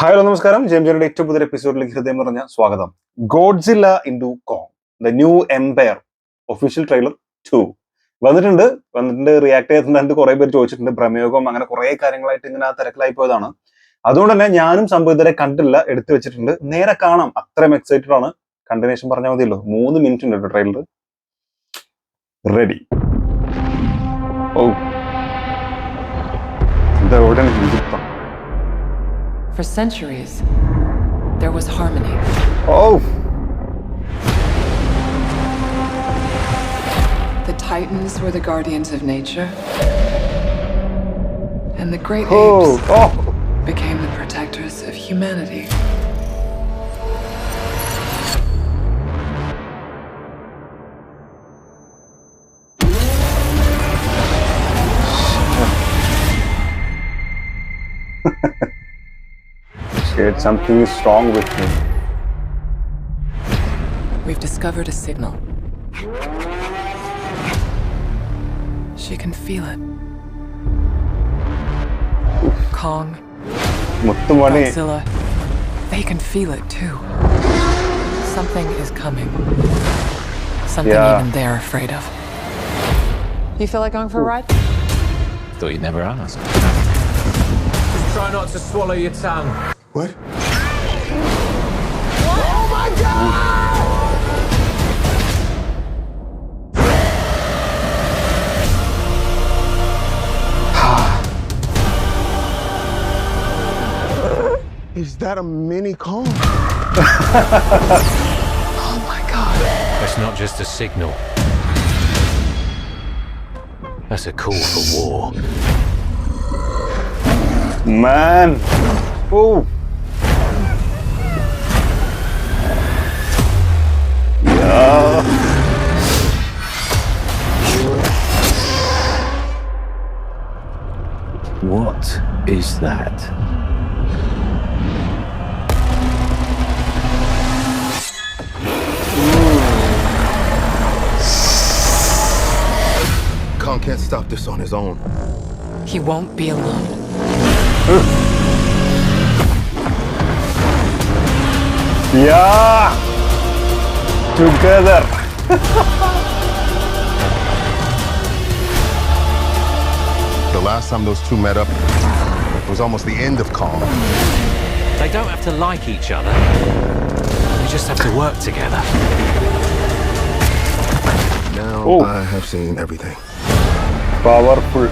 Hi നമസ്കാരം. ജെയിംസിന്റെ ഏറ്റവും പുതിയ എപ്പിസോഡിലേക്ക് ഹൃദയം പറഞ്ഞ സ്വാഗതം. Godzilla into Kong the new empire official trailer 2 വന്നിട്ടുണ്ട് റിയാക്ട് ചെയ്തിട്ടുണ്ട്. കുറെ പേര് ചോദിച്ചിട്ടുണ്ട്, പ്രമേയകം അങ്ങനെ കുറെ കാര്യങ്ങളായിട്ട് ഇങ്ങനെ തിരക്കിലായി പോയതാണ്. അതുകൊണ്ട് തന്നെ ഞാനും സംഭവം ഇതുവരെ കണ്ടില്ല, എടുത്തു വെച്ചിട്ടുണ്ട്. നേരെ കാണാം, അത്രയും എക്സൈറ്റഡ് ആണ്. കണ്ടിന്യൂഷൻ പറഞ്ഞാൽ മതിയല്ലോ. 3 മിനിറ്റ് ഉണ്ട് ട്രെയിലർ. റെഡി. ഓ എന്താ ഇവിടെ ഹിന്ദുത്വം. For centuries, there was harmony. Oh! The Titans were the guardians of nature, and the great Oh! apes Oh! became the protectors of humanity. Shit, something is wrong with me. We've discovered a signal. She can feel it. Kong, Muttumani. Godzilla, they can feel it too. Something is coming. Something even they're afraid of. You feel like going for a ride? Thought you'd never ask. Just try not to swallow your tongue. What? Oh my God! Is that a mini Kong? Oh my God. That's not just a signal. That's a call for war. Man. Oh. Yeah. What is that? Kong can't stop this on his own. He won't be alone. Yeah. Together. The last time those two met up was almost the end of Kong. They don't have to like each other. They just have to work together. Now I have seen everything. Powerful.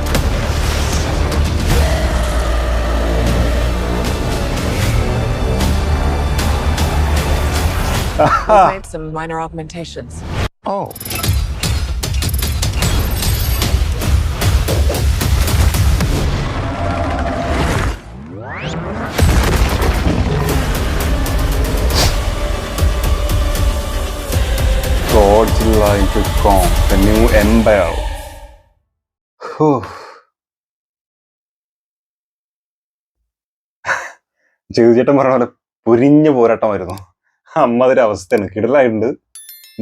We've made some minor augmentations. Oh. Godzilla into Kong, the new empire. ചേട്ടൻ പറഞ്ഞ പോലെ പൊരിഞ്ഞ പോരാട്ടമായിരുന്നു. അമ്മതൊരു അവസ്ഥയാണ്. കിടലായിട്ടുണ്ട്.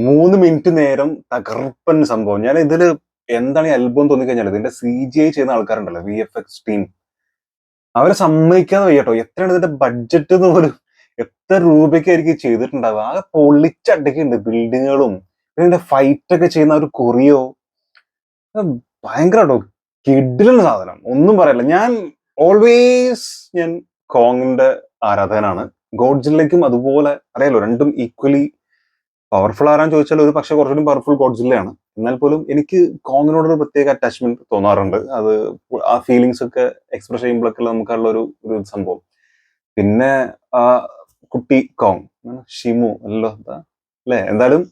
3 minute നേരം തകർപ്പൻ സംഭവം. ഞാൻ ഇതില് എന്താണ് ഈ അത്ഭുതം തോന്നിക്കഴിഞ്ഞാൽ, ഇതിന്റെ CGI ചെയ്യുന്ന ആൾക്കാരുണ്ടല്ലോ, VFX ടീം, അവരെ സമ്മതിക്കാതെ വയ്യട്ടോ. എത്രയാണ് ഇതിന്റെ ബഡ്ജറ്റ് എന്ന് പോലും, എത്ര രൂപയ്ക്കായിരിക്കും ചെയ്തിട്ടുണ്ടാവുക. ആകെ പൊള്ളിച്ചടക്കുന്നുണ്ട് ബിൽഡിങ്ങുകളും. ഇതിന്റെ ഫൈറ്റ് ഒക്കെ ചെയ്യുന്ന ഒരു കൊറിയോ ഭയങ്കരട്ടോ. കിഡിലുള്ള സാധനം, ഒന്നും പറയല്ല. ഞാൻ കോങ്ങിന്റെ ആരാധകനാണ്. ഗോഡ്സില്ലയ്ക്കും അതുപോലെ അറിയാലോ, രണ്ടും ഈക്വലി പവർഫുൾ ആരാന്ന് ചോദിച്ചാൽ ഒരു പക്ഷെ കുറച്ചുകൂടി പവർഫുൾ ഗോഡ്സില്ലയാണ്. എന്നാൽ പോലും എനിക്ക് കോങ്ങിനോടൊരു പ്രത്യേക അറ്റാച്ച്മെന്റ് തോന്നാറുണ്ട്. അത് ആ ഫീലിങ്സ് ഒക്കെ എക്സ്പ്രസ് ചെയ്യുമ്പോഴൊക്കെ നമുക്കുള്ള ഒരു സംഭവം. പിന്നെ ആ കുട്ടി കോങ്, ഷിമു അല്ലോ അല്ലെ, എന്തായാലും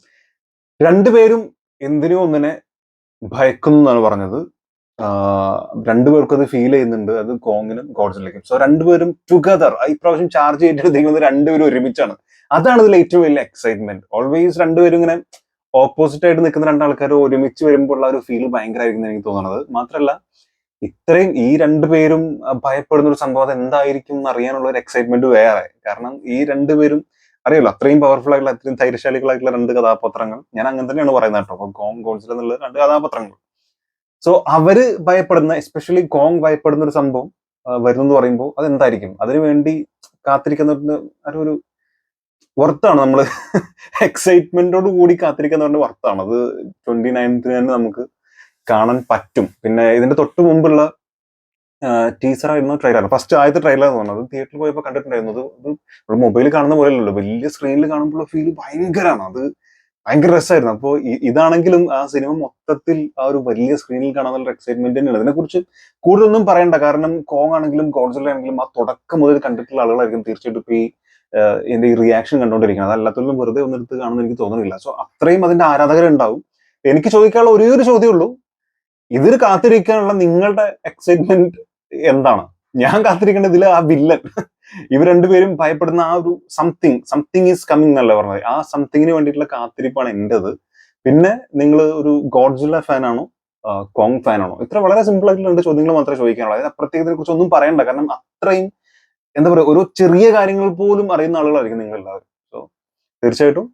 രണ്ടുപേരും എന്തിനോ ഒന്നിനെ ഭയക്കുന്നു എന്നാണ് പറഞ്ഞത്. രണ്ടുപേർക്കും അത് ഫീൽ ചെയ്യുന്നുണ്ട്, അത് കോങ്ങിനും ഗോഡ്സില്ലയ്ക്കും. സോ രണ്ടുപേരും ടുഗദർ ഇപ്രാവശ്യം ചാർജ് ചെയ്തിട്ട് രണ്ടുപേരും ഒരുമിച്ചാണ്. അതാണ് ഇതിൽ ഏറ്റവും വലിയ എക്സൈറ്റ്മെന്റ്. ഓൾവേസ് രണ്ടുപേരും ഇങ്ങനെ ഓപ്പോസിറ്റ് ആയിട്ട് നിൽക്കുന്ന രണ്ടാൾക്കാർ ഒരുമിച്ച് വരുമ്പോൾ ഉള്ള ഒരു ഫീൽ ഭയങ്കരമായിരിക്കും എനിക്ക് തോന്നുന്നത്. മാത്രമല്ല, ഇത്രയും ഈ രണ്ടുപേരും ഭയപ്പെടുന്ന ഒരു സംഭവം എന്തായിരിക്കും എന്ന് അറിയാനുള്ള ഒരു എക്സൈറ്റ്മെന്റ് വേറെ. കാരണം ഈ രണ്ടുപേരും അറിയാലോ, അത്രയും പവർഫുൾ ആയിട്ടുള്ള, അത്രയും ധൈര്യശാലികളായിട്ടുള്ള 2 കഥാപാത്രങ്ങൾ. ഞാൻ അങ്ങനെ തന്നെയാണ് പറയുന്നത് കേട്ടോ. അപ്പൊ കോങ് ഗോഡ്സില്ല എന്നുള്ള 2 കഥാപാത്രങ്ങൾ. സോ അവര് ഭയപ്പെടുന്ന, എസ്പെഷ്യലി കോങ് ഭയപ്പെടുന്ന ഒരു സംഭവം വരുന്നെന്ന് പറയുമ്പോൾ അതെന്തായിരിക്കും? അതിനുവേണ്ടി കാത്തിരിക്കുന്ന ഒരു വർത്താണ് നമ്മൾ എക്സൈറ്റ്മെന്റോട് കൂടി കാത്തിരിക്കുന്നതുകൊണ്ട് വർത്താണ് അത്. 29th തന്നെ നമുക്ക് കാണാൻ പറ്റും. പിന്നെ ഇതിന്റെ തൊട്ട് മുമ്പുള്ള ടീസറായിരുന്നു, ട്രെയിലർ, ഫസ്റ്റ് ആദ്യത്തെ ട്രെയിലർ തോന്നുന്നത് തിയേറ്ററിൽ പോയപ്പോൾ കണ്ടിട്ടുണ്ടായിരുന്നത്. അത് മൊബൈലിൽ കാണുന്ന പോലെയല്ലല്ലോ, വലിയ സ്ക്രീനിൽ കാണുമ്പോൾ ഫീൽ ഭയങ്കരമാണ്. അത് ഭയങ്കര രസമായിരുന്നു. അപ്പോൾ ഇതാണെങ്കിലും ആ സിനിമ മൊത്തത്തിൽ ആ ഒരു വലിയ സ്ക്രീനിൽ കാണാനുള്ള എക്സൈറ്റ്മെന്റ് തന്നെയാണ്. ഇതിനെക്കുറിച്ച് കൂടുതലൊന്നും പറയണ്ട, കാരണം കോങ് ആണെങ്കിലും ഗോഡ്സില്ല ആണെങ്കിലും ആ തുടക്കം മുതൽ കണ്ടിട്ടുള്ള ആളുകളായിരിക്കും തീർച്ചയായിട്ടും ഇപ്പൊ എന്റെ ഈ റിയാക്ഷൻ കണ്ടുകൊണ്ടിരിക്കുന്നത്. അതല്ലാത്തൊന്നും വെറുതെ ഒന്നെടുത്ത് കാണുമെന്ന് എനിക്ക് തോന്നുന്നില്ല. സോ അത്രയും അതിന്റെ ആരാധകരുണ്ടാവും. എനിക്ക് ചോദിക്കാനുള്ള ഒരേ ഒരു ചോദ്യമേ ഉള്ളൂ, ഇതിൽ കാത്തിരിക്കാനുള്ള നിങ്ങളുടെ എക്സൈറ്റ്മെന്റ് എന്താണ്? ഞാൻ കാത്തിരിക്കേണ്ട ഇതിൽ ആ വില്ലൻ, ഇവർ രണ്ടുപേരും ഭയപ്പെടുന്ന ആ ഒരു സംതിങ് ഈസ് കമ്മിങ് എന്നല്ല പറഞ്ഞത്, ആ സംതിങ്ങിന് വേണ്ടിയിട്ടുള്ള കാത്തിരിപ്പാണ് എന്റേത്. പിന്നെ നിങ്ങൾ ഒരു ഗോഡ്സില്ല ഫാനാണോ കോങ് ഫാനാണോ? ഇത്ര വളരെ സിമ്പിൾ ആയിട്ടുള്ള 2 ചോദ്യങ്ങൾ മാത്രമേ ചോദിക്കാനുള്ളൂ. അതിന് പ്രത്യേകതയെ കുറിച്ച് ഒന്നും പറയണ്ട, കാരണം അത്രയും എന്താ പറയുക, ഓരോ ചെറിയ കാര്യങ്ങൾ പോലും അറിയുന്ന ആളുകളായിരിക്കും നിങ്ങൾ എല്ലാവരും. സോ തീർച്ചയായിട്ടും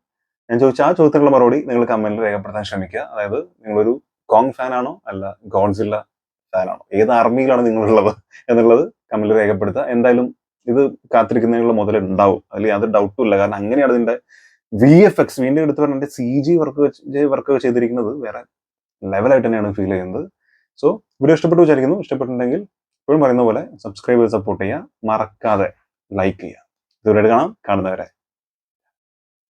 ഞാൻ ചോദിച്ച ആ ചോദ്യത്തിനുള്ള മറുപടി നിങ്ങൾ കമന്റിൽ രേഖപ്പെടുത്താൻ ശ്രമിക്കുക. അതായത് നിങ്ങളൊരു കോങ് ഫാനാണോ അല്ല ഗോഡ്സില്ല ഫാനാണോ, ഏത് ആർമിയിലാണ് നിങ്ങളുള്ളത് എന്നുള്ളത് കമന്റിൽ രേഖപ്പെടുത്തുക. എന്തായാലും ഇത് കാത്തിരിക്കുന്നതിനുള്ള മുതൽ ഉണ്ടാവും, അതിൽ യാതൊരു ഡൗട്ടും ഇല്ല. കാരണം അങ്ങനെയാണ് ഇതിന്റെ VFX വീണ്ടും എടുത്ത് പറഞ്ഞ CG വർക്ക് ചെയ്തിരിക്കുന്നത് വേറെ ലെവലായിട്ട് തന്നെയാണ് ഫീൽ ചെയ്യുന്നത്. സോ വീഡിയോ ഇഷ്ടപ്പെട്ടു വിചാരിക്കുന്നു. ഇഷ്ടപ്പെട്ടിട്ടുണ്ടെങ്കിൽ ഇപ്പോഴും പറയുന്ന പോലെ സബ്സ്ക്രൈബ് ചെയ്ത് സപ്പോർട്ട് ചെയ്യുക, മറക്കാതെ ലൈക്ക് ചെയ്യുക. ഇതുവരെ കാണാം, കാണുന്നവരെ